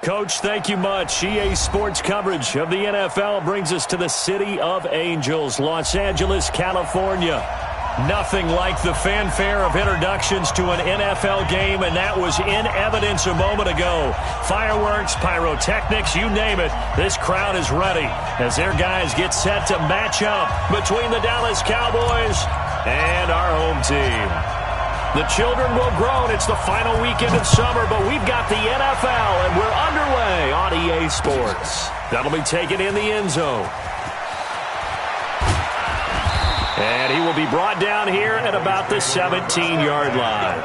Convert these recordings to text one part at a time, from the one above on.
Coach. Thank you much. EA Sports coverage of the NFL brings us to the City of Angels, Los Angeles, California. Nothing like the fanfare of introductions to an NFL game, and that was in evidence a moment ago. Fireworks, pyrotechnics, you name it. This crowd is ready as their guys get set to match up between the Dallas Cowboys and our home team. The children will groan. It's the final weekend of summer, but we've got the NFL, and we're underway on EA Sports. That'll be taken in the end zone. And he will be brought down here at about the 17-yard line.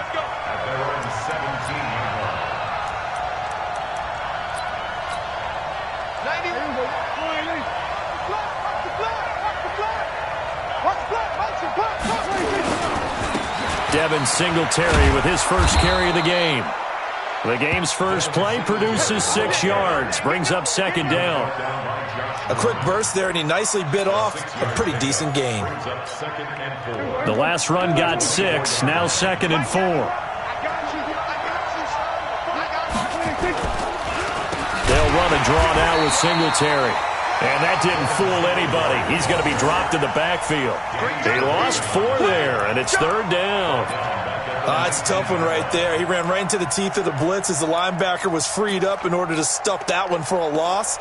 Devin Singletary with his first carry of the game. The game's first play produces 6 yards, brings up second down. A quick burst there, and he nicely bit off a pretty decent gain. The last run got 6, now 2nd and 4. They'll run a draw now with Singletary. And that didn't fool anybody. He's going to be dropped in the backfield. They lost 4 there, and it's 3rd down. It's a tough one right there. He ran right into the teeth of the blitz as the linebacker was freed up in order to stuff that one for a loss.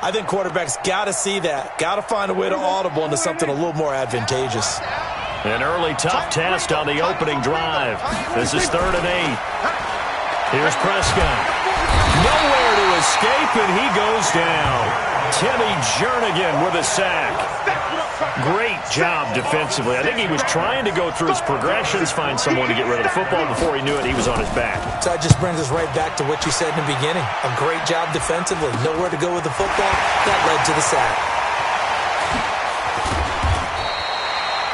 I think quarterbacks got to see that. Got to find a way to audible into something a little more advantageous. An early tough test on the opening drive. This is 3rd and 8. Here's Prescott. Nowhere to escape, and he goes down. Timmy Jernigan with a sack. Great job defensively. I think he was trying to go through his progressions, find someone to get rid of the football. Before he knew it, he was on his back. So that just brings us right back to what you said in the beginning. A great job defensively. Nowhere to go with the football. That led to the sack.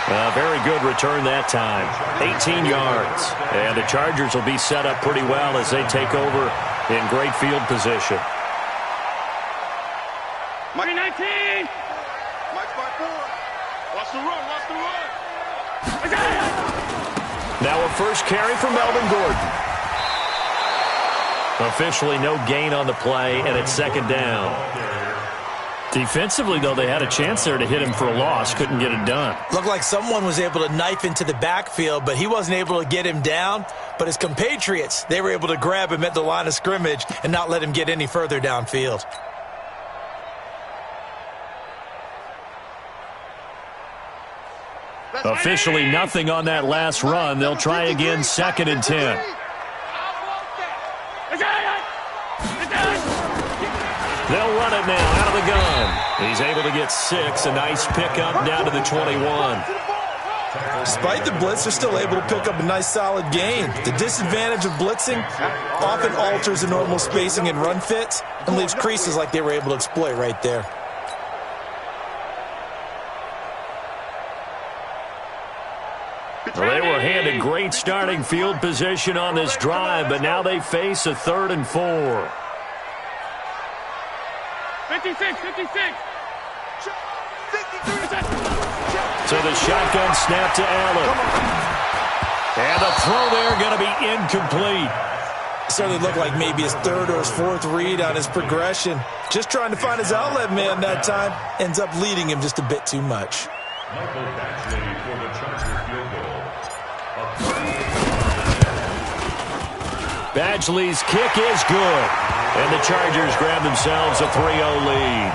A very good return that time. 18 yards. And the Chargers will be set up pretty well as they take over in great field position. Mike 19. Mike 4. Watch the run. Watch the run. Now a first carry for Melvin Gordon. Officially no gain on the play, and it's 2nd down. Defensively, though, they had a chance there to hit him for a loss. Couldn't get it done. Looked like someone was able to knife into the backfield, but he wasn't able to get him down. But his compatriots, they were able to grab him at the line of scrimmage and not let him get any further downfield. Officially nothing on that last run. They'll try again, 2nd and 10. They'll run it now out of the gun. He's able to get 6. A nice pickup down to the 21. Despite the blitz, they're still able to pick up a nice solid gain. The disadvantage of blitzing often alters the normal spacing and run fits and leaves creases like they were able to exploit right there. Well, they were handed great starting field position on this drive, but now they face a 3rd and 4. 56. So the shotgun snap to Allen. And the throw there going to be incomplete. Certainly looked like maybe his 3rd or his 4th read on his progression. Just trying to find his outlet man that time. Ends up leading him just a bit too much. Badgley's kick is good. And the Chargers grab themselves a 3-0 lead.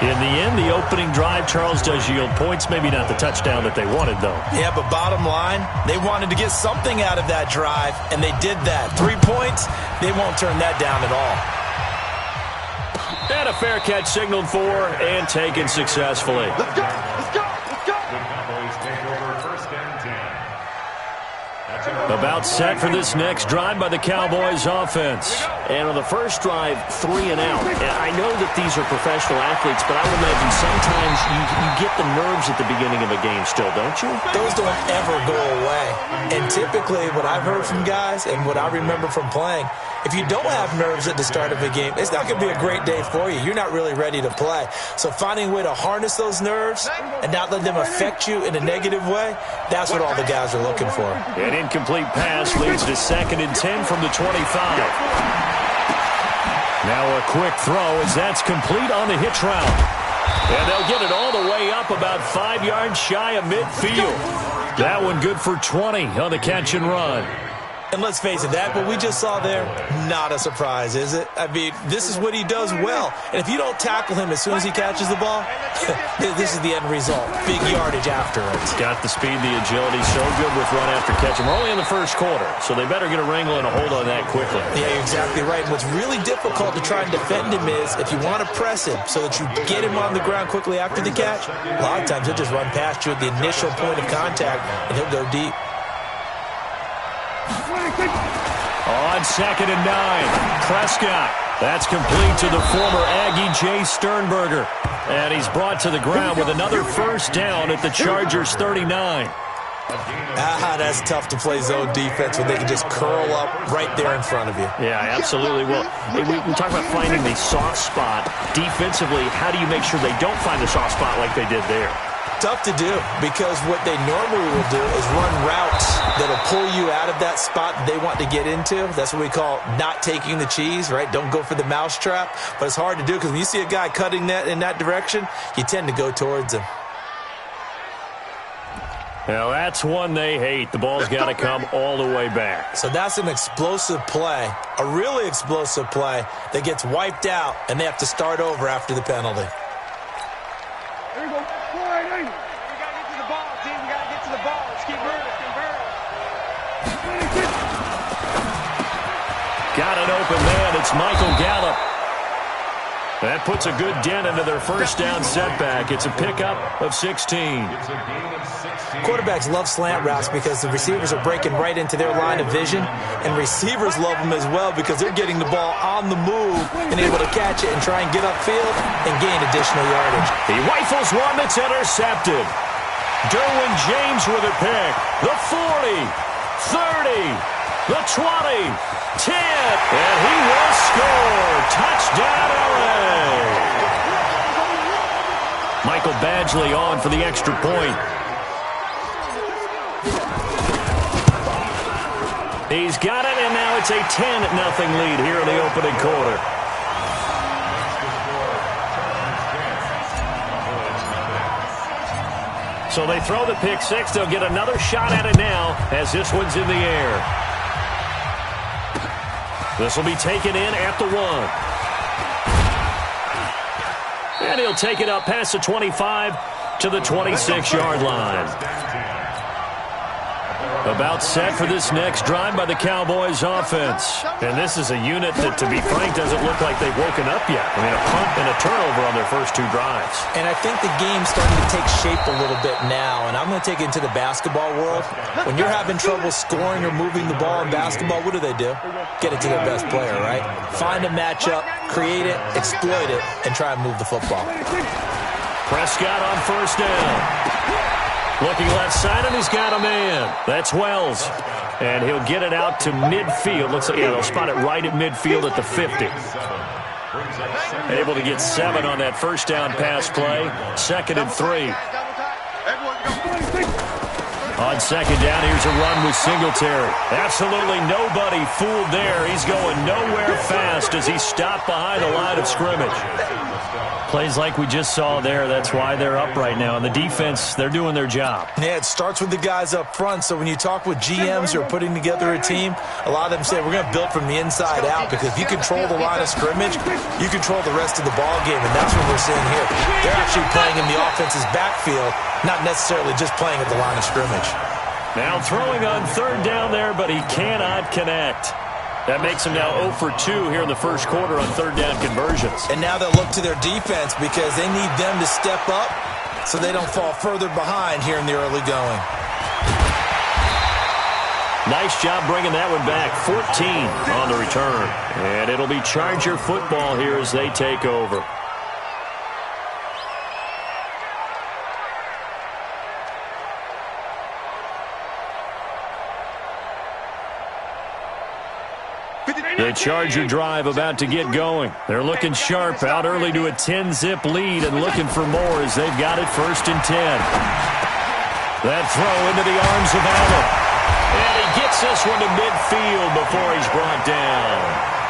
In the end, the opening drive, Charles, does yield points. Maybe not the touchdown that they wanted, though. Yeah, but bottom line, they wanted to get something out of that drive, and they did that. 3 points, they won't turn that down at all. And a fair catch signaled for and taken successfully. Let's go. Let's go. Let's go. The Cowboys take over 1st and 10. About set for this next drive by the Cowboys offense. And on the first drive, 3 and out. And I know that these are professional athletes, but I would imagine sometimes you get the nerves at the beginning of a game still, don't you? Those don't ever go away. And typically what I've heard from guys and what I remember from playing, if you don't have nerves at the start of a game, it's not going to be a great day for you. You're not really ready to play. So finding a way to harness those nerves and not let them affect you in a negative way, that's what all the guys are looking for. An incomplete pass leads to 2nd and 10 from the 25. Now a quick throw as that's complete on the hitch route. And they'll get it all the way up about 5 yards shy of midfield. That one good for 20 on the catch and run. And let's face it, that what we just saw there, not a surprise, is it? I mean, this is what he does well. And if you don't tackle him as soon as he catches the ball, this is the end result. Big yardage after it. Got the speed, the agility, so good with run after catch. And we're only in the first quarter, so they better get a wrangle and a hold on that quickly. Yeah, you're exactly right. And what's really difficult to try and defend him is if you want to press him so that you get him on the ground quickly after the catch, a lot of times he'll just run past you at the initial point of contact, and he'll go deep. On 2nd and 9, Prescott. That's complete to the former Aggie Jay Sternberger. And he's brought to the ground with another first down at the Chargers' 39. That's tough to play zone defense when they can just curl up right there in front of you. Yeah, absolutely. Well, we talk about finding the soft spot. Defensively, how do you make sure they don't find the soft spot like they did there? Tough to do, because what they normally will do is run routes that'll pull you out of that spot they want to get into. That's what we call not taking the cheese, right? Don't go for the mousetrap. But it's hard to do because when you see a guy cutting that in that direction, you tend to go towards him. Now, that's one they hate. The ball's got to come all the way back. So that's an explosive play, a really explosive play that gets wiped out, and they have to start over after the penalty. Here we go. We got to get to the ball, team. We got to get to the ball. Let's keep moving. Got an open man. It's Michael Gallup. That puts a good dent into their first down setback. It's a pickup of 16. Quarterbacks love slant routes because the receivers are breaking right into their line of vision, and receivers love them as well because they're getting the ball on the move and able to catch it and try and get upfield and gain additional yardage. He rifles one that's intercepted. Derwin James with a pick. The 40, 30, the 20, 10, and he will score. Touchdown, LA. Michael Badgley on for the extra point. He's got it, and now it's a 10-0 lead here in the opening quarter. So they throw the pick six. They'll get another shot at it now as this one's in the air. This will be taken in at the 1. And he'll take it up past the 25 to the 26-yard line. About set for this next drive by the Cowboys offense. And this is a unit that, to be frank, doesn't look like they've woken up yet. I mean, a punt and a turnover on their first 2 drives. And I think the game's starting to take shape a little bit now. And I'm going to take it into the basketball world. When you're having trouble scoring or moving the ball in basketball, what do? Get it to their best player, right? Find a matchup, create it, exploit it, and try and move the football. Prescott on first down. Looking left side, and he's got a man. That's Wells. And he'll get it out to midfield. Looks like, yeah, they'll spot it right at midfield at the 50. Able to get 7 on that first down pass play. 2nd and 3. On second down, here's a run with Singletary. Absolutely nobody fooled there. He's going nowhere fast as he stopped behind the line of scrimmage. Plays like we just saw there. That's why they're up right now. And the defense, they're doing their job. Yeah, it starts with the guys up front. So when you talk with GMs who are putting together a team, a lot of them say we're going to build from the inside out, because if you control the line of scrimmage, you control the rest of the ball game. And that's what we're seeing here. They're actually playing in the offense's backfield, not necessarily just playing at the line of scrimmage. Now throwing on third down there, but he cannot connect. That makes him now 0 for 2 here in the first quarter on third down conversions. And now they'll look to their defense because they need them to step up so they don't fall further behind here in the early going. Nice job bringing that one back. 14 on the return. And it'll be Charger football here as they take over. The Charger drive about to get going. They're looking sharp, out early to a 10-zip lead and looking for more as they've got it 1st and 10. That throw into the arms of Allen. And he gets this one to midfield before he's brought down.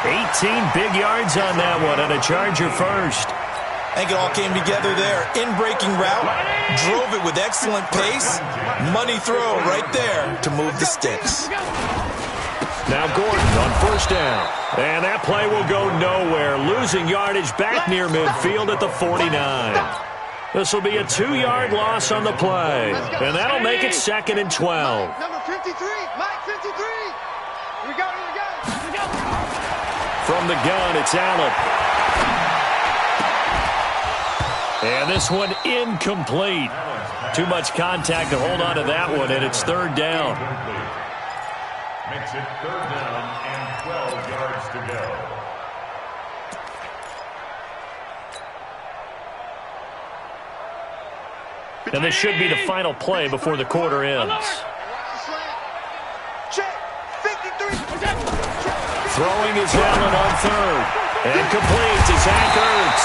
18 big yards on that one, and a Charger first. I think it all came together there. In-breaking route, drove it with excellent pace. Money throw right there to move the sticks. Now Gordon on first down. And that play will go nowhere. Losing yardage back near midfield at the 49. This will be a 2-yard loss on the play. And that'll make it 2nd and 12. Number 53, Mike 53. Here we go. From the gun, it's Allen. And this one incomplete. Too much contact to hold on to that one, and it's 3rd down. Makes it 3rd down and 12 yards to go. And this should be the final play before the quarter ends. Throwing is Allen on 3rd. And complete to Zach Ertz.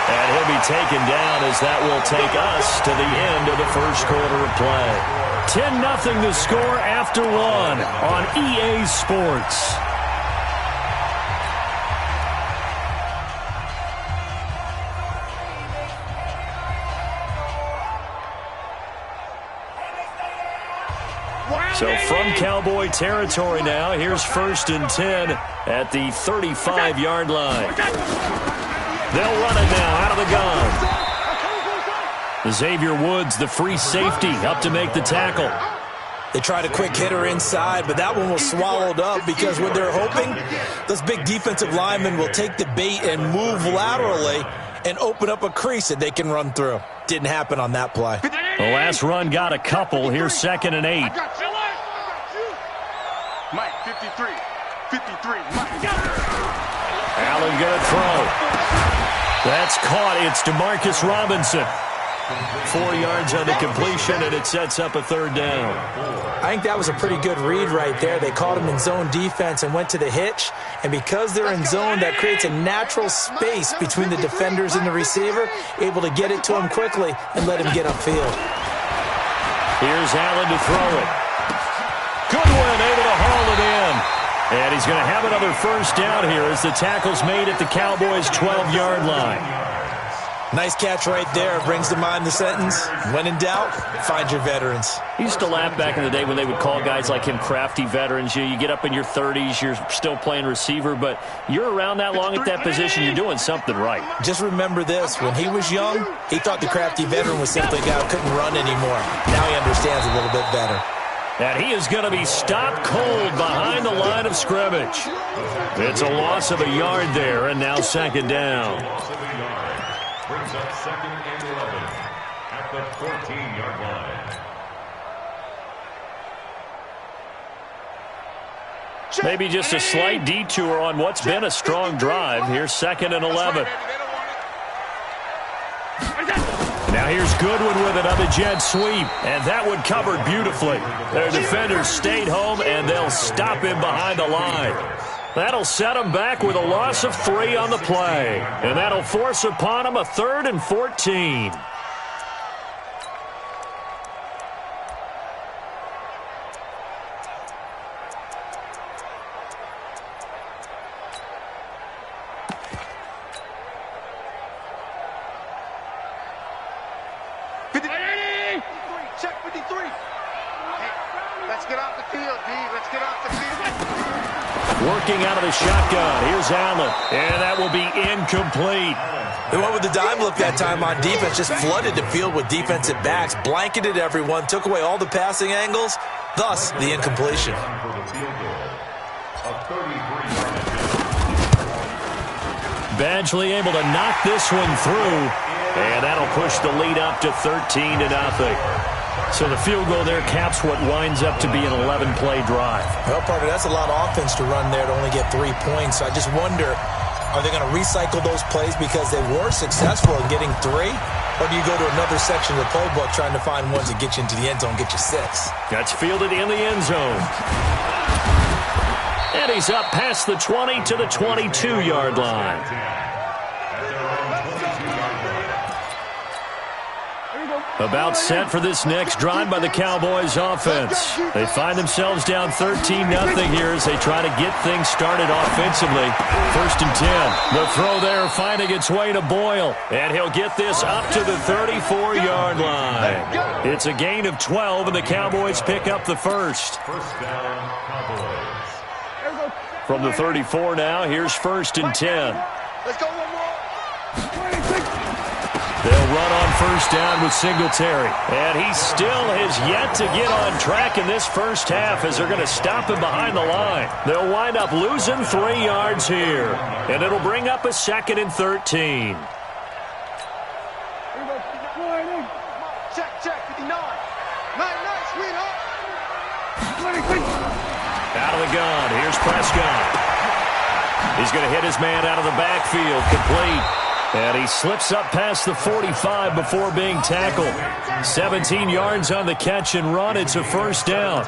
And he'll be taken down as that will take us to the end of the first quarter of play. 10-0 the score after 1 on EA Sports. So from Cowboy territory now, here's 1st and 10 at the 35-yard line. They'll run it now out of the gun. Xavier Woods, the free safety, up to make the tackle. They tried a quick hitter inside, but that one was swallowed up because what they're hoping, those big defensive linemen will take the bait and move laterally and open up a crease that they can run through. Didn't happen on that play. The last run got a couple. Here's 2nd and 8. Mike 53, Mike. Allen gonna throw. That's caught. It's DeMarcus Robinson. 4 yards on the completion, and it sets up a 3rd down. I think that was a pretty good read right there. They caught him in zone defense and went to the hitch. And because they're in zone, that creates a natural space between the defenders and the receiver, able to get it to him quickly and let him get upfield. Here's Allen to throw it. Goodwin able to haul it in. And he's going to have another 1st down here as the tackle's made at the Cowboys' 12-yard line. Nice catch right there. Brings to mind the sentence, when in doubt, find your veterans. He used to laugh back in the day when they would call guys like him crafty veterans. You get up in your 30s, you're still playing receiver, but you're around that long at that position, you're doing something right. Just remember this. When he was young, he thought the crafty veteran was simply a guy who couldn't run anymore. Now he understands a little bit better. And he is going to be stopped cold behind the line of scrimmage. It's a loss of a yard there, and now 2nd down. Brings up 2nd and 11 at the 14-yard line. Maybe just a slight detour on what's been a strong drive. Here's 2nd and 11. Now here's Goodwin with it on the jet sweep, and that one covered beautifully. Their defenders stayed home, and they'll stop him behind the line. That'll set him back with a loss of 3 on the play, and that'll force upon him a 3rd and 14. Check 53. Hey, let's get off the field, D. Let's get off the field. Working out of the shotgun. Here's Allen, and that will be incomplete. They went with the dime look that time on defense, just flooded the field with defensive backs, blanketed everyone, took away all the passing angles, thus the incompletion. Badgley able to knock this one through, and that'll push the lead up to 13-0. So the field goal there caps what winds up to be an 11-play drive. Well, partner, that's a lot of offense to run there to only get 3 points. So I just wonder, are they going to recycle those plays because they were successful in getting 3? Or do you go to another section of the playbook trying to find ones that get you into the end zone, get you 6? That's fielded in the end zone. And he's up past the 20 to the 22-yard line. Here we go. About set for this next drive by the Cowboys offense. They find themselves down 13-0 here as they try to get things started offensively. 1st and 10. The throw there finding its way to Boyle. And he'll get this up to the 34-yard line. It's a gain of 12, and the Cowboys pick up the first. First down, Cowboys. From the 34 now, here's 1st and 10. Let's go one more. They'll run on 1st down with Singletary. And he still has yet to get on track in this first half as they're going to stop him behind the line. They'll wind up losing 3 yards here. And it'll bring up a 2nd and 13. Check, 59. Nice, sweetheart. Out of the gun, here's Prescott. He's going to hit his man out of the backfield, complete. And he slips up past the 45 before being tackled. 17 yards on the catch and run. It's a 1st down.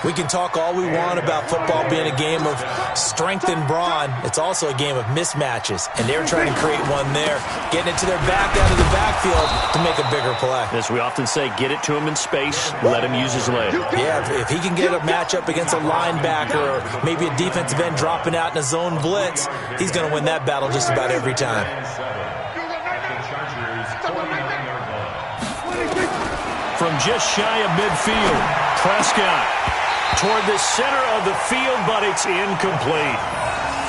We can talk all we want about football being a game of strength and brawn. It's also a game of mismatches, and they're trying to create one there, getting it to their back out of the backfield to make a bigger play. As we often say, get it to him in space, let him use his leg. Yeah, if he can get a matchup against a linebacker or maybe a defensive end dropping out in a zone blitz, he's going to win that battle just about every time. From just shy of midfield, Prescott toward the center of the field, but it's incomplete.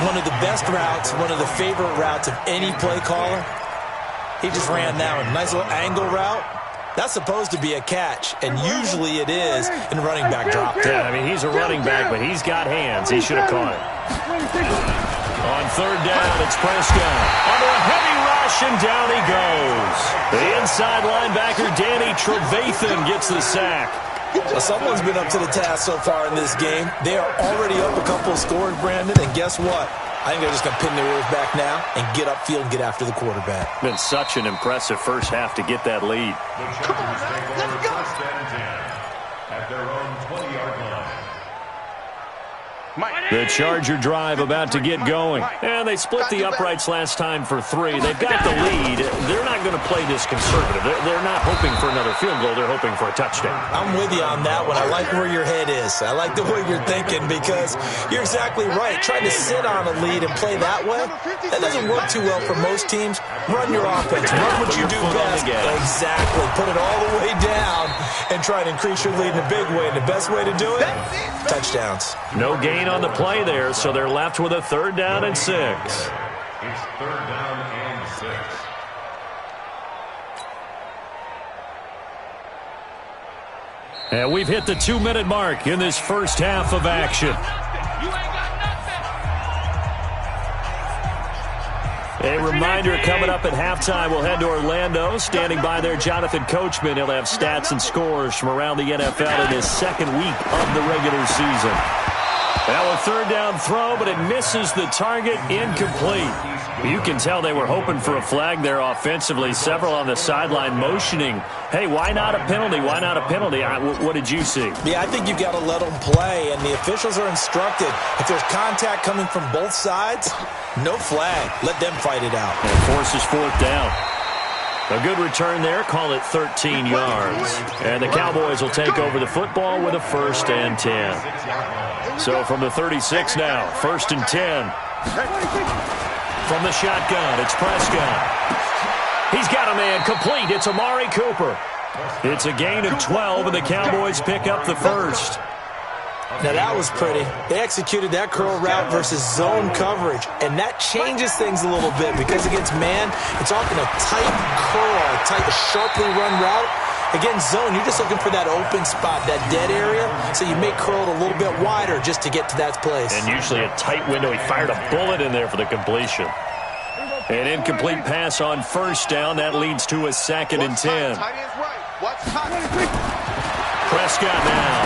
One of the best routes, one of the favorite routes of any play caller. He just ran that one. Nice little angle route. That's supposed to be a catch, and usually it is in running back drop. Yeah, I mean, he's a running back, but he's got hands. He should have caught it. On 3rd down, it's Prescott. Under a heavy rush, and down he goes. The inside linebacker, Danny Trevathan, gets the sack. Well, someone's been up to the task so far in this game. They are already up a couple of scores, Brandon, and guess what? I think they're just going to pin their ears back now and get upfield and get after the quarterback. Been such an impressive first half to get that lead. The Chargers take over 1st and 10 at their own 20-yard line. The Charger drive about to get going. And they split the uprights last time for 3. They've got the lead. They're not going to play this conservative. They're not hoping for another field goal. They're hoping for a touchdown. I'm with you on that one. I like where your head is. I like the way you're thinking because you're exactly right. Trying to sit on a lead and play that way, that doesn't work too well for most teams. Run your offense. Run what you do best. Exactly. Put it all the way down and try to increase your lead in a big way. And the best way to do it, touchdowns. No gain on the play there, so they're left with a 3rd down and 6. It's 3rd down and 6. And we've hit the 2-minute mark in this first half of action. A reminder coming up at halftime, we'll head to Orlando. Standing by there, Jonathan Coachman. He'll have stats and scores from around the NFL in his 2nd week of the regular season. Now a 3rd down throw, but it misses the target, incomplete. You can tell they were hoping for a flag there offensively. Several on the sideline motioning, hey, why not a penalty? Why not a penalty? What did you see? Yeah, I think you've got to let them play, and the officials are instructed. If there's contact coming from both sides, no flag. Let them fight it out. And forces 4th down. A good return there. Call it 13 yards. And the Cowboys will take over the football with a 1st and 10. So from the 36 now, 1st and 10. From the shotgun, it's Prescott. He's got a man complete. It's Amari Cooper. It's a gain of 12, and the Cowboys pick up the 1st. Now that was pretty. They executed that curl route versus zone coverage, and that changes things a little bit because against man, it's often a tight curl, a tight, sharply run route. Against zone, you're just looking for that open spot, that dead area, so you may curl it a little bit wider just to get to that place. And usually a tight window. He fired a bullet in there for the completion. An incomplete pass on 1st down. That leads to a 2nd and 10. Prescott now.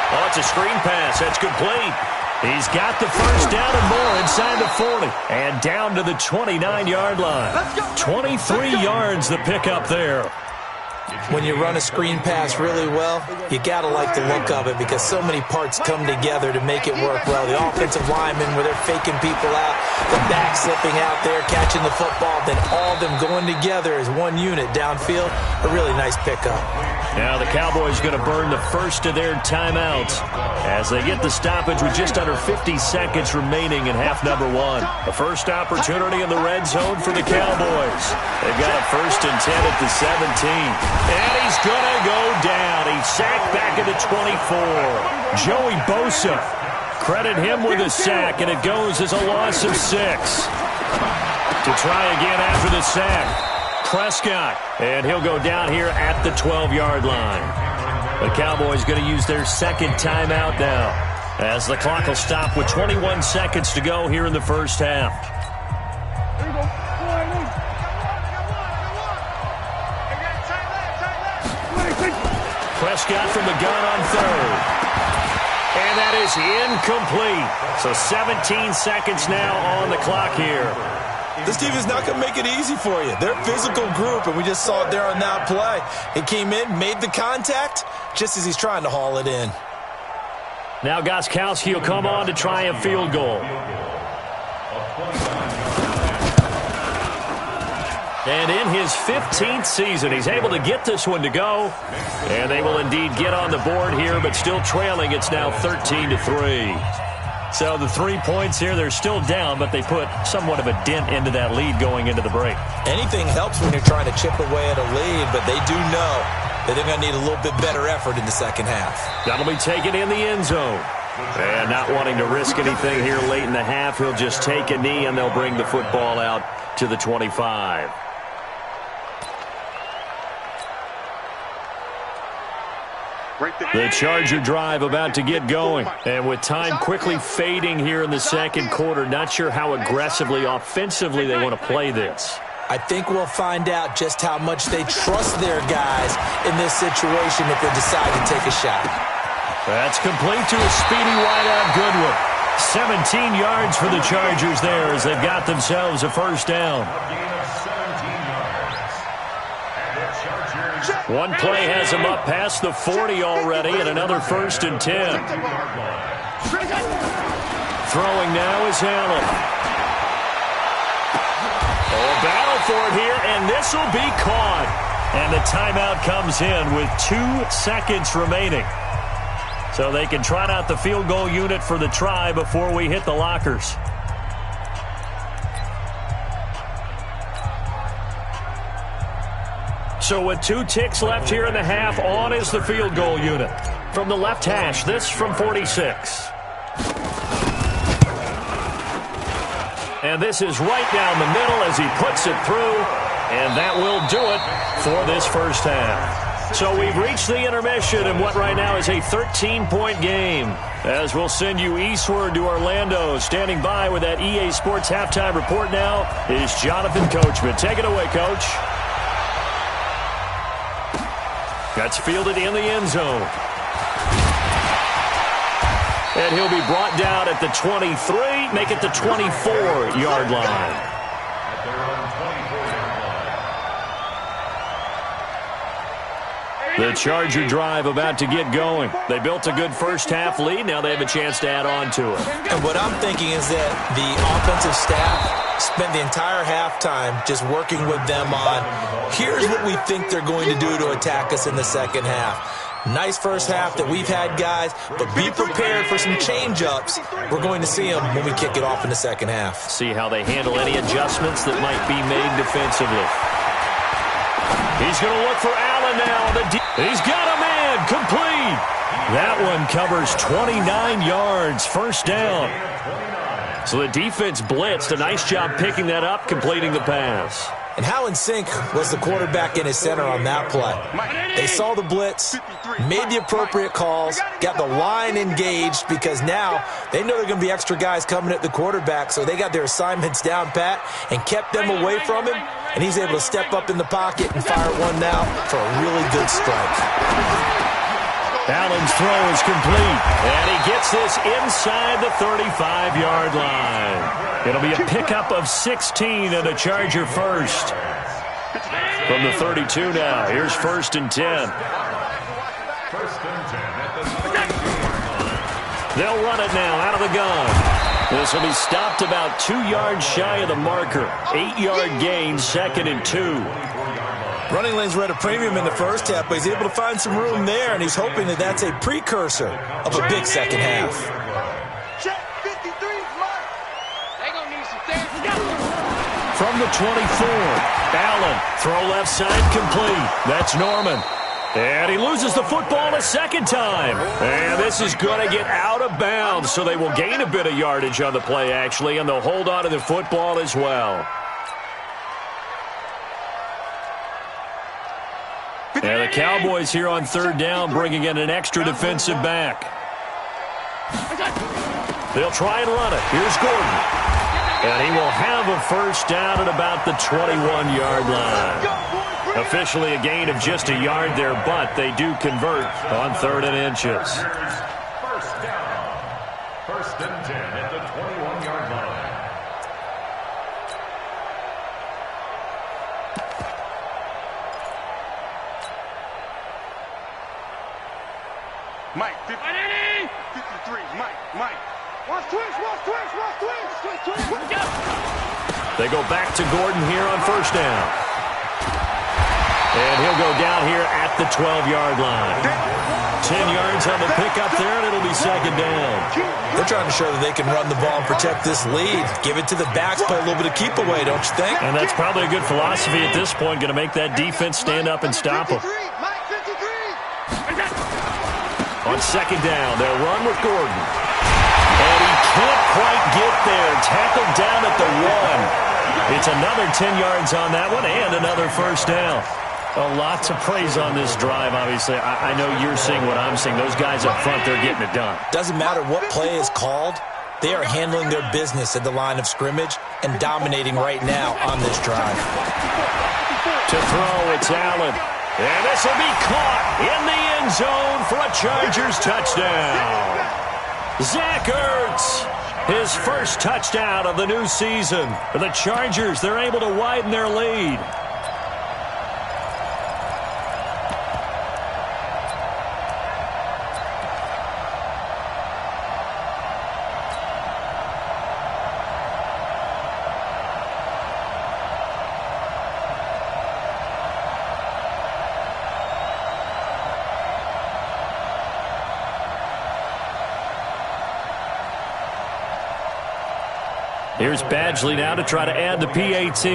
Oh, it's a screen pass. That's complete. He's got the 1st down and more inside the 40. And down to the 29-yard line. 23 yards the pickup there. When you run a screen pass really well, you got to like the look of it because so many parts come together to make it work well. The offensive linemen, where they're faking people out, the back slipping out there, catching the football, then all of them going together as one unit downfield. A really nice pickup. Now the Cowboys going to burn the first of their timeouts as they get the stoppage with just under 50 seconds remaining in half number one. The first opportunity in the red zone for the Cowboys. They've got a 1st and 10 at the 17. And he's going to go down. He's sacked back at the 24. Joey Bosa, credit him with a sack, and it goes as a loss of 6. To try again after the sack. Prescott, and he'll go down here at the 12-yard line. The Cowboys going to use their second timeout now as the clock will stop with 21 seconds to go here in the first half. Prescott from the gun on 3rd. And that is incomplete. So 17 seconds now on the clock here. This team is not going to make it easy for you. They're a physical group, and we just saw it there on that play. He came in, made the contact, just as he's trying to haul it in. Now Gostkowski will come on to try a field goal. And in his 15th season, he's able to get this one to go. And they will indeed get on the board here, but still trailing. It's now 13-3. So the 3 points here, they're still down, but they put somewhat of a dent into that lead going into the break. Anything helps when you're trying to chip away at a lead, but they do know that they're going to need a little bit better effort in the second half. That'll be taken in the end zone. And not wanting to risk anything here late in the half, he'll just take a knee, and they'll bring the football out to the 25. The Charger drive about to get going. And with time quickly fading here in the second quarter, not sure how aggressively, offensively they want to play this. I think we'll find out just how much they trust their guys in this situation if they decide to take a shot. That's complete to a speedy wideout Goodwin. 17 yards for the Chargers there as they've got themselves a first down. One play has him up past the 40 already, and another 1st and 10. Throwing now is Allen. Oh, a battle for it here, and this will be caught. And the timeout comes in with 2 seconds remaining. So they can trot out the field goal unit for the try before we hit the lockers. So with 2 ticks left here in the half, on is the field goal unit. From the left hash, this from 46. And this is right down the middle as he puts it through. And that will do it for this first half. So we've reached the intermission in what right now is a 13-point game. As we'll send you eastward to Orlando. Standing by with that EA Sports halftime report now is Jonathan Coachman. Take it away, Coach. That's fielded in the end zone. And he'll be brought down at the 23, make it the 24-yard line. The Charger drive about to get going. They built a good first-half lead. Now they have a chance to add on to it. And what I'm thinking is that the offensive staff spent the entire halftime just working with them on, here's what we think they're going to do to attack us in the second half. Nice first half that we've had, guys, but be prepared for some change-ups. We're going to see them when we kick it off in the second half. See how they handle any adjustments that might be made defensively. He's going to look for Allen now. He's got a man complete. That one covers 29 yards, first down. So the defense blitzed. A nice job picking that up, completing the pass. And how in sync was the quarterback in his center on that play? They saw the blitz, made the appropriate calls, got the line engaged because now they know there are going to be extra guys coming at the quarterback, so they got their assignments down pat and kept them away from him, and he's able to step up in the pocket and fire one now for a really good strike. Allen's throw is complete, and he gets this inside the 35-yard line. It'll be a pickup of 16 and a Charger first. From the 32 now, here's 1st and 10. First and 10 at the 32-yard line. They'll run it now out of the gun. This will be stopped about 2 yards shy of the marker. 8-yard gain, 2nd and 2. Running lanes were at a premium in the first half, but he's able to find some room there, and he's hoping that that's a precursor of a big second half. Check 53, Mike. They gonna need some therapy. From the 24, Allen, throw left side complete. That's Norman. And he loses the football a second time. And this is going to get out of bounds, so they will gain a bit of yardage on the play, actually, and they'll hold on to the football as well. And the Cowboys here on 3rd down, bringing in an extra defensive back. They'll try and run it. Here's Gordon. And he will have a 1st down at about the 21-yard line. Officially a gain of just a yard there, but they do convert on 3rd and inches. First down. 1st and 10 at the 21-yard line. Mike, 53, Mike. Watch twist. They go back to Gordon here on 1st down. And he'll go down here at the 12-yard line. 10 yards on the pickup there, and it'll be 2nd down. They're trying to show that they can run the ball and protect this lead. Give it to the backs, play a little bit of keep away, don't you think? And that's probably a good philosophy at this point, going to make that defense stand up and stop them. Mike, 53. On 2nd down, they'll run with Gordon. And he can't quite get there. Tackled down at the 1. It's another 10 yards on that one and another 1st down. Lots of praise on this drive, obviously. I know you're seeing what I'm seeing. Those guys up front, they're getting it done. Doesn't matter what play is called. They are handling their business at the line of scrimmage and dominating right now on this drive. To throw, it's Allen. And this will be caught in the end zone for a Chargers touchdown. Zach Ertz, his 1st touchdown of the new season. For the Chargers, they're able to widen their lead. Here's Badgley now to try to add the PAT.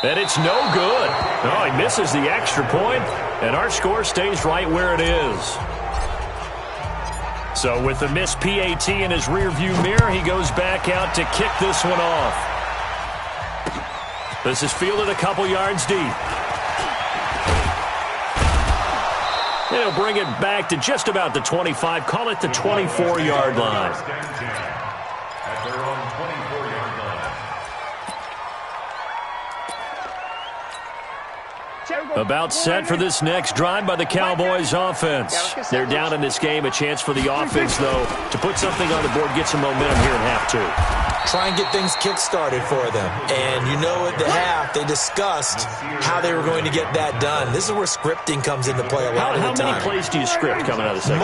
And it's no good. Oh, he misses the extra point, and our score stays right where it is. So with the missed PAT in his rearview mirror, he goes back out to kick this one off. This is fielded a couple yards deep. They'll bring it back to just about the 25. Call it the 24-yard line. At their own 24-yard line. About set for this next drive by the Cowboys offense. They're down in this game. A chance for the offense, though, to put something on the board, get some momentum here in half 2. Try and get things kick-started for them. And you know at the half, they discussed how they were going to get that done. This is where scripting comes into play a lot of the time. How many plays do you script coming out of the second?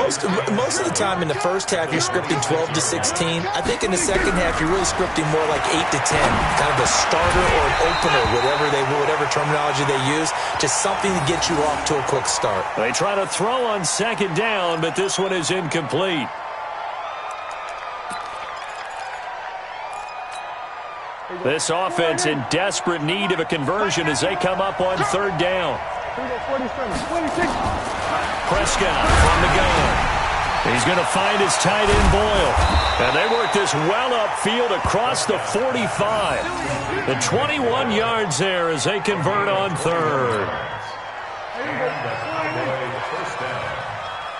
Most of the time in the first half, you're scripting 12 to 16. I think in the second half, you're really scripting more like 8 to 10. Kind of a starter or an opener, whatever terminology they use. Just something to get you off to a quick start. They try to throw on 2nd down, but this one is incomplete. This offense in desperate need of a conversion as they come up on 3rd down. Prescott from the gun. He's going to find his tight end Boyle. And they work this well upfield across the 45. The 21 yards there as they convert on 3rd. First down.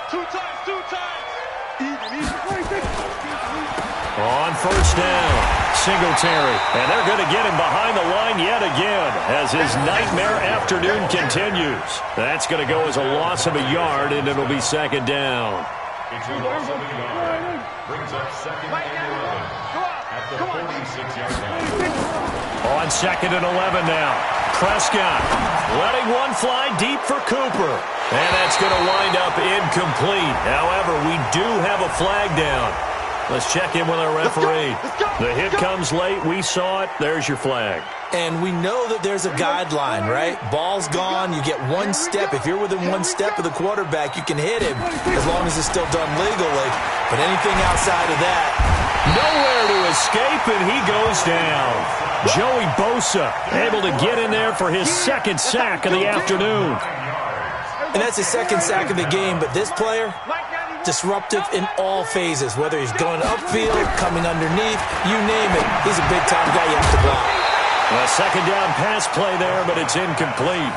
Two times. Even. On 1st down. Singletary, and they're going to get him behind the line yet again as his nightmare afternoon continues. That's going to go as a loss of a yard, and it'll be 2nd down. It's a loss of a yard. Brings up second and 11 at the 46-yard line. On second and 11 now. Prescott letting one fly deep for Cooper. And that's going to wind up incomplete. However, we do have a flag down. Let's check in with our referee. The hit comes late. We saw it. There's your flag. And we know that there's a guideline, right? Ball's gone. You get one step. If you're within one step of the quarterback, you can hit him as long as it's still done legally. But anything outside of that, nowhere to escape, and he goes down. Joey Bosa able to get in there for his second sack of the afternoon. And that's his second sack of the game. But this player, disruptive in all phases, whether he's going upfield, coming underneath, you name it. He's a big-time guy you have to block. A second down pass play there, but it's incomplete.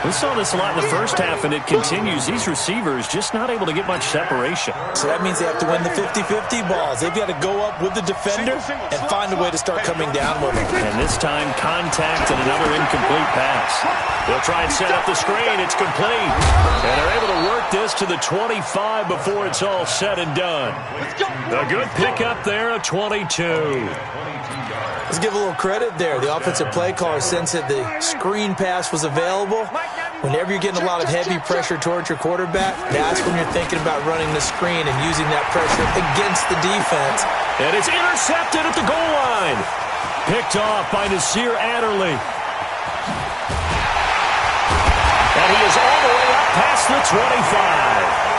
We saw this a lot in the first half, and it continues. These receivers just not able to get much separation. So that means they have to win the 50-50 balls. They've got to go up with the defender and find a way to start coming down with him. And this time, contact and another incomplete pass. They'll try and set up the screen. It's complete. And they're able to work this to the 25 before it's all said and done. A good pickup there, a 22. Let's give a little credit there. The offensive play caller sensed that the screen pass was available. Whenever you're getting a lot of heavy pressure towards your quarterback, that's when you're thinking about running the screen and using that pressure against the defense. And it's intercepted at the goal line. Picked off by Nasir Adderley. And he is all the way up past the 25.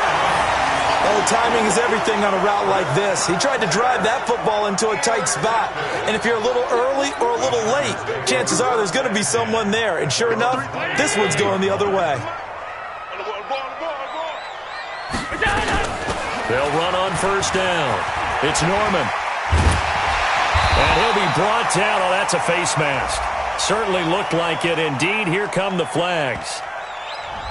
Oh, timing is everything on a route like this. He tried to drive that football into a tight spot. And if you're a little early or a little late, chances are there's going to be someone there. And sure enough, this one's going the other way. They'll run on first down. It's Norman. And he'll be brought down. Oh, that's a face mask. Certainly looked like it. Indeed, here come the flags.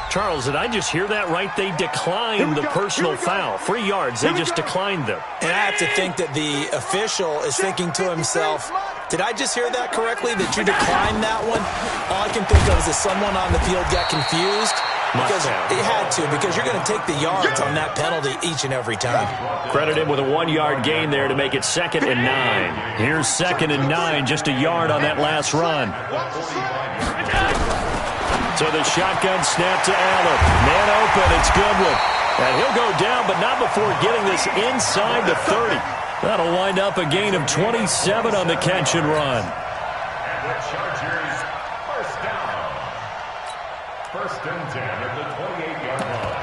Charles, did I just hear that right? They declined the personal foul. 3 yards, they just declined them. And I have to think that the official is thinking to himself, did I just hear that correctly, that you declined that one? All I can think of is that someone on the field got confused. Because it had to, because you're going to take the yards on that penalty each and every time. Credit him with a 1-yard gain there to make it 2nd and 9. Here's 2nd and 9, just a yard on that last run. So the shotgun snap to Allen. Man open, it's Goodwin. And he'll go down, but not before getting this inside the 30. That'll wind up a gain of 27 on the catch and run. And the Chargers, first down. 1st and 10 at the 28-yard line.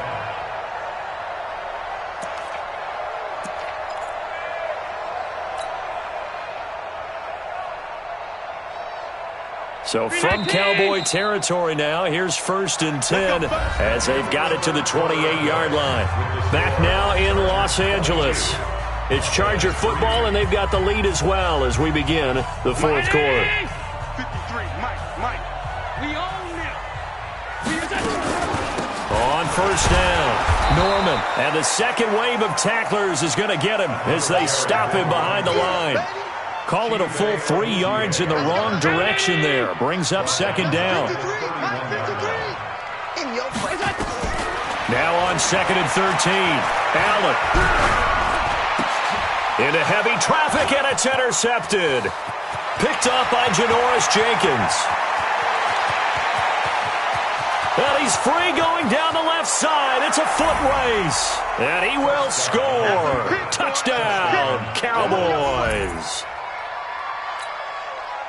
So from Cowboy territory now, here's 1st and 10 as they've got it to the 28-yard line. Back now in Los Angeles. It's Charger football, and they've got the lead as well as we begin the 4th quarter. 53, Mike. We own it. On first down, Norman. And the second wave of tacklers is going to get him as they stop him behind the line. Call it a full 3 yards in the wrong direction there. Brings up 2nd down. Now on 2nd and 13. Allen. Into heavy traffic, and it's intercepted. Picked up by Janoris Jenkins. And he's free going down the left side. It's a foot race. And he will score. Touchdown, Cowboys.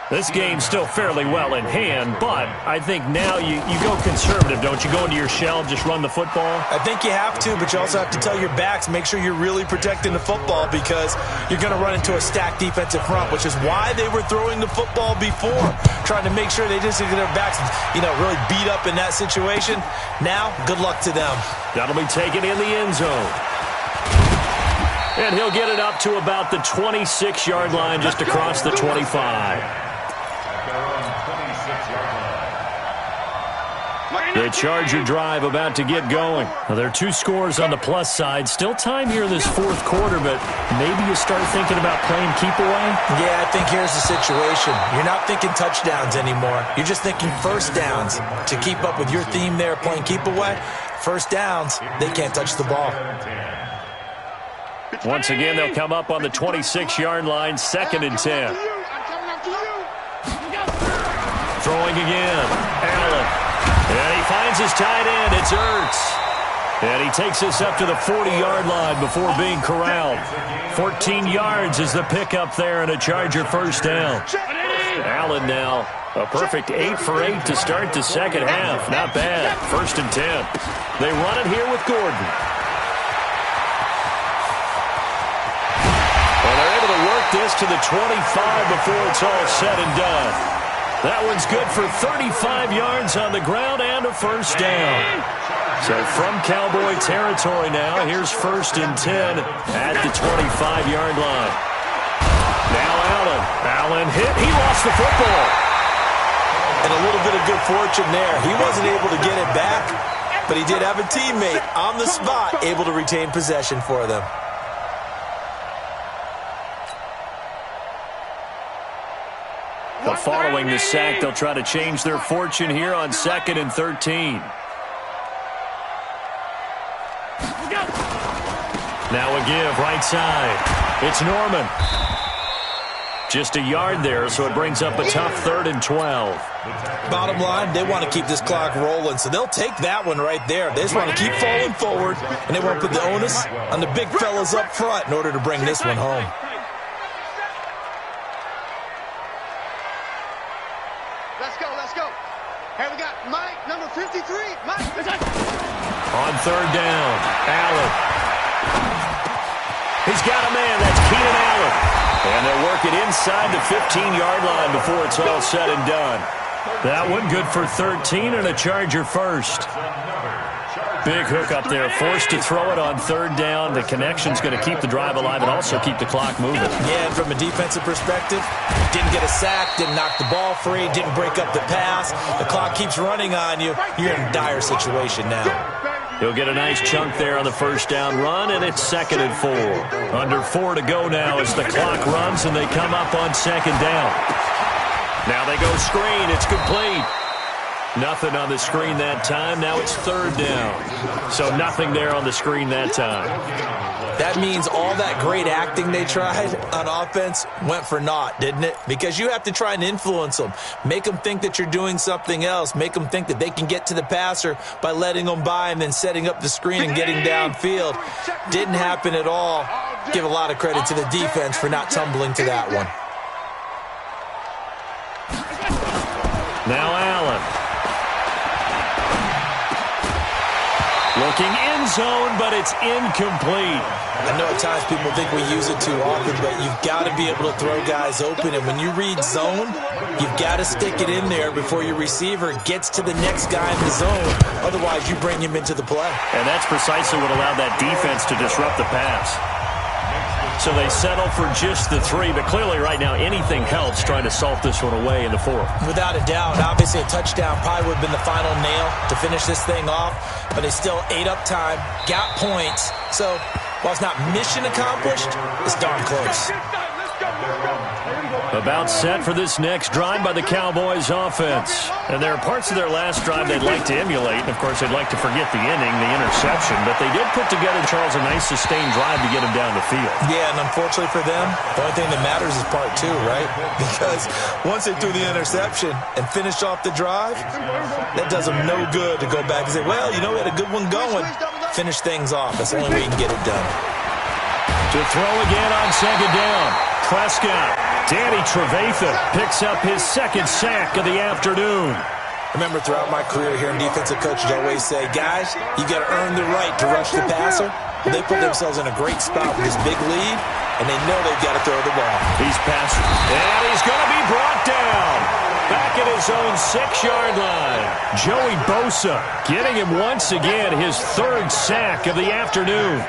This game's still fairly well in hand, but I think now you go conservative, don't you? Go into your shell, just run the football? I think you have to, but you also have to tell your backs, make sure you're really protecting the football because you're going to run into a stacked defensive front, which is why they were throwing the football before, trying to make sure they just get their backs, really beat up in that situation. Now, good luck to them. That'll be taken in the end zone. And he'll get it up to about the 26-yard line, just across the 25. The Charger drive about to get going. Well, there are 2 scores on the plus side. Still time here in this 4th quarter, but maybe you start thinking about playing keep away? Yeah, I think here's the situation. You're not thinking touchdowns anymore. You're just thinking first downs. To keep up with your theme there, playing keep away, first downs, they can't touch the ball. Once again, they'll come up on the 26-yard line, 2nd and 10. Throwing again, Allen. And he finds his tight end. It's Ertz. And he takes us up to the 40-yard line before being corralled. 14 yards is the pickup there and a Charger first down. Allen now a perfect 8 for 8 to start the second half. Not bad. 1st and 10. They run it here with Gordon. And they're able to work this to the 25 before it's all said and done. That one's good for 35 yards on the ground and a first down. So from Cowboy territory now, here's 1st and 10 at the 25-yard line. Now Allen. Allen hit. He lost the football. And a little bit of good fortune there. He wasn't able to get it back, but he did have a teammate on the spot able to retain possession for them. But following the sack, they'll try to change their fortune here on 2nd and 13. Now a give, right side. It's Norman. Just a yard there, so it brings up a tough 3rd and 12. Bottom line, they want to keep this clock rolling, so they'll take that one right there. They just want to keep falling forward, and they want to put the onus on the big fellas up front in order to bring this one home. Let's go. Hey, we got Mike, number 53. Mike. On 3rd down, Allen. He's got a man. That's Keenan Allen. And they'll work it inside the 15-yard line before it's all said and done. That one good for 13 and a Charger first. Big hook up there. Forced to throw it on 3rd down. The connection's going to keep the drive alive and also keep the clock moving. Yeah, and from a defensive perspective, didn't get a sack, didn't knock the ball free, didn't break up the pass. The clock keeps running on you. You're in a dire situation now. He'll get a nice chunk there on the 1st down run, and it's 2nd and 4. Under 4 to go now as the clock runs, and they come up on 2nd down. Now they go screen. It's complete. Nothing on the screen that time. Now it's 3rd down. So nothing there on the screen that time. That means all that great acting they tried on offense went for naught, didn't it? Because you have to try and influence them. Make them think that you're doing something else. Make them think that they can get to the passer by letting them by and then setting up the screen and getting downfield. Didn't happen at all. Give a lot of credit to the defense for not tumbling to that one. Now Allen. Looking end zone, but it's incomplete. I know at times people think we use it too often, but you've got to be able to throw guys open. And when you read zone, you've got to stick it in there before your receiver gets to the next guy in the zone. Otherwise, you bring him into the play. And that's precisely what allowed that defense to disrupt the pass. So they settle for just the 3, but clearly right now anything helps trying to salt this one away in the 4th. Without a doubt, obviously a touchdown probably would have been the final nail to finish this thing off, but they still ate up time, got points. So while it's not mission accomplished, it's darn close. About set for this next drive by the Cowboys offense. And there are parts of their last drive they'd like to emulate. And, of course, they'd like to forget the inning, the interception. But they did put together, Charles, a nice sustained drive to get them down the field. Yeah, and unfortunately for them, the only thing that matters is part 2, right? Because once they threw the interception and finished off the drive, that does them no good to go back and say, well, you know, we had a good one going. Finish things off. That's the only way you can get it done. To throw again on 2nd down. Prescott. Danny Trevathan picks up his 2nd sack of the afternoon. Remember, throughout my career here in defensive coaches, I always say, guys, you got to earn the right to rush the passer. Well, they put themselves in a great spot with this big lead, and they know they've got to throw the ball. He's passing, and he's going to be brought down. Back at his own 6-yard line. Joey Bosa getting him once again his 3rd sack of the afternoon.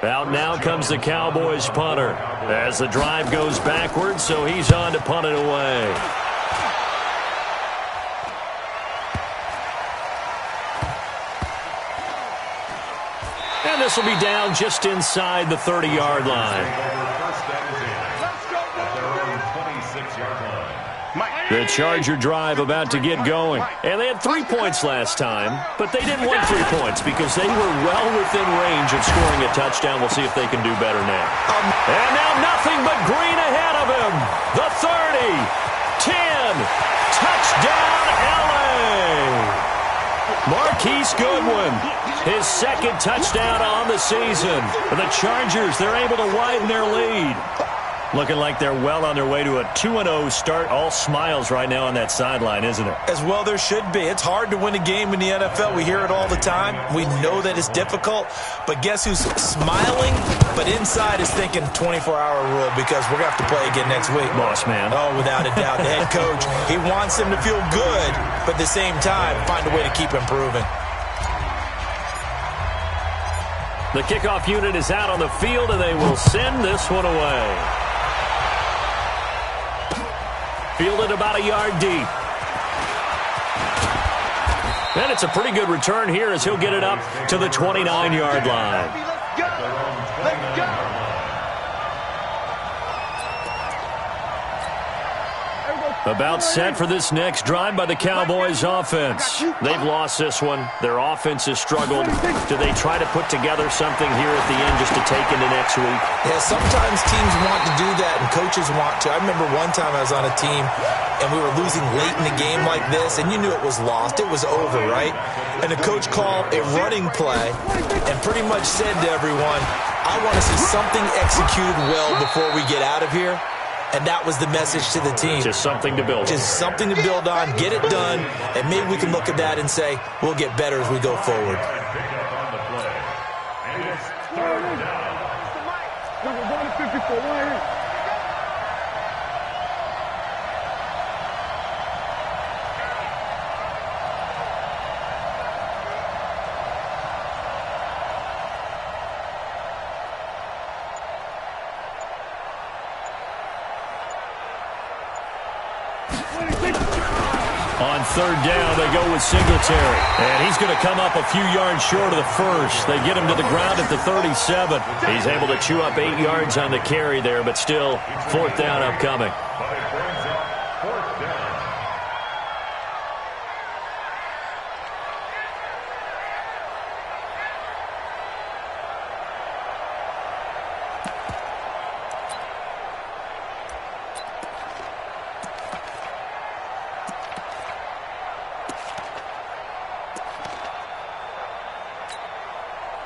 Out now comes the Cowboys punter as the drive goes backwards, so he's on to punt it away. And this will be down just inside the 30-yard line. The Charger drive about to get going. And they had 3 points last time, but they didn't want 3 points because they were well within range of scoring a touchdown. We'll see if they can do better now. And now nothing but green ahead of him. The 30, 10, touchdown LA. Marquise Goodwin, his second touchdown on the season. For the Chargers, they're able to widen their lead. Looking like they're well on their way to a 2-0 start. All smiles right now on that sideline, isn't it? As well there should be. It's hard to win a game in the NFL. We hear it all the time. We know that it's difficult. But guess who's smiling? But inside is thinking 24-hour rule because we're going to have to play again next week. Boss man. Oh, without a doubt. The head coach, he wants them to feel good, but at the same time, find a way to keep improving. The kickoff unit is out on the field, and they will send this one away. Fielded about a yard deep. And it's a pretty good return here as he'll get it up to the 29-yard line. Let's go. Let's go. About set for this next drive by the Cowboys offense. They've lost this one. Their offense has struggled. Do they try to put together something here at the end just to take into next week? Yeah, sometimes teams want to do that and coaches want to. I remember one time I was on a team and we were losing late in the game like this and you knew it was lost. It was over, right? And the coach called a running play and pretty much said to everyone, I want to see something executed well before we get out of here. And that was the message to the team. Just something to build on. Just something to build on, get it done, and maybe we can look at that and say, we'll get better as we go forward. On third down, they go with Singletary. And he's going to come up a few yards short of the first. They get him to the ground at the 37. He's able to chew up 8 yards on the carry there, but still, fourth down upcoming.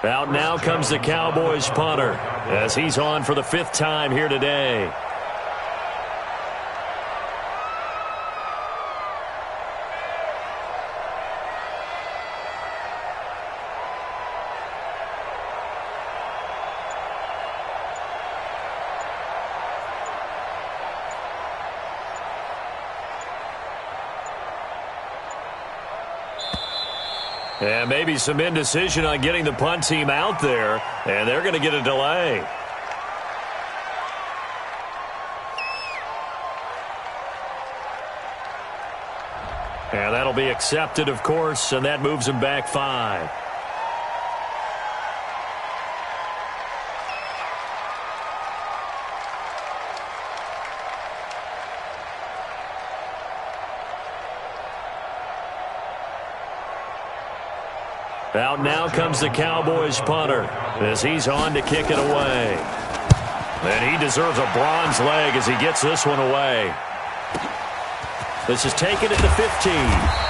Out now comes the Cowboys punter as he's on for the 5th time here today. And maybe some indecision on getting the punt team out there, and they're going to get a delay. And that'll be accepted, of course, and that moves them back 5. Out now comes the Cowboys punter as he's on to kick it away. And he deserves a bronze leg as he gets this one away. This is taken at the 15.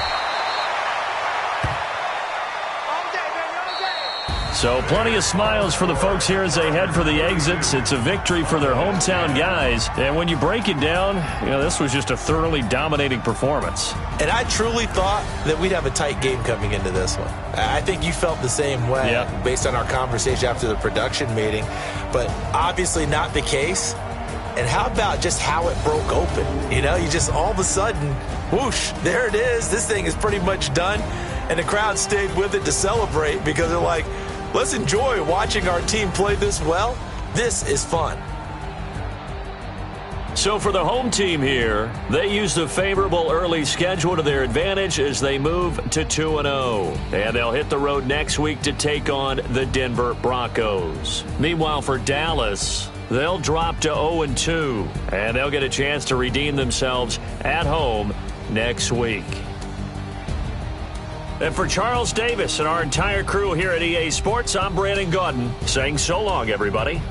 So plenty of smiles for the folks here as they head for the exits. It's a victory for their hometown guys. And when you break it down, you know, this was just a thoroughly dominating performance. And I truly thought that we'd have a tight game coming into this one. I think you felt the same way based on our conversation after the production meeting. But obviously not the case. And how about just how it broke open? You know, you just all of a sudden, whoosh, there it is. This thing is pretty much done. And the crowd stayed with it to celebrate because they're like, let's enjoy watching our team play this well. This is fun. So for the home team here, they used a favorable early schedule to their advantage as they move to 2-0. And they'll hit the road next week to take on the Denver Broncos. Meanwhile, for Dallas, they'll drop to 0-2. And they'll get a chance to redeem themselves at home next week. And for Charles Davis and our entire crew here at EA Sports, I'm Brandon Gaudin saying so long, everybody.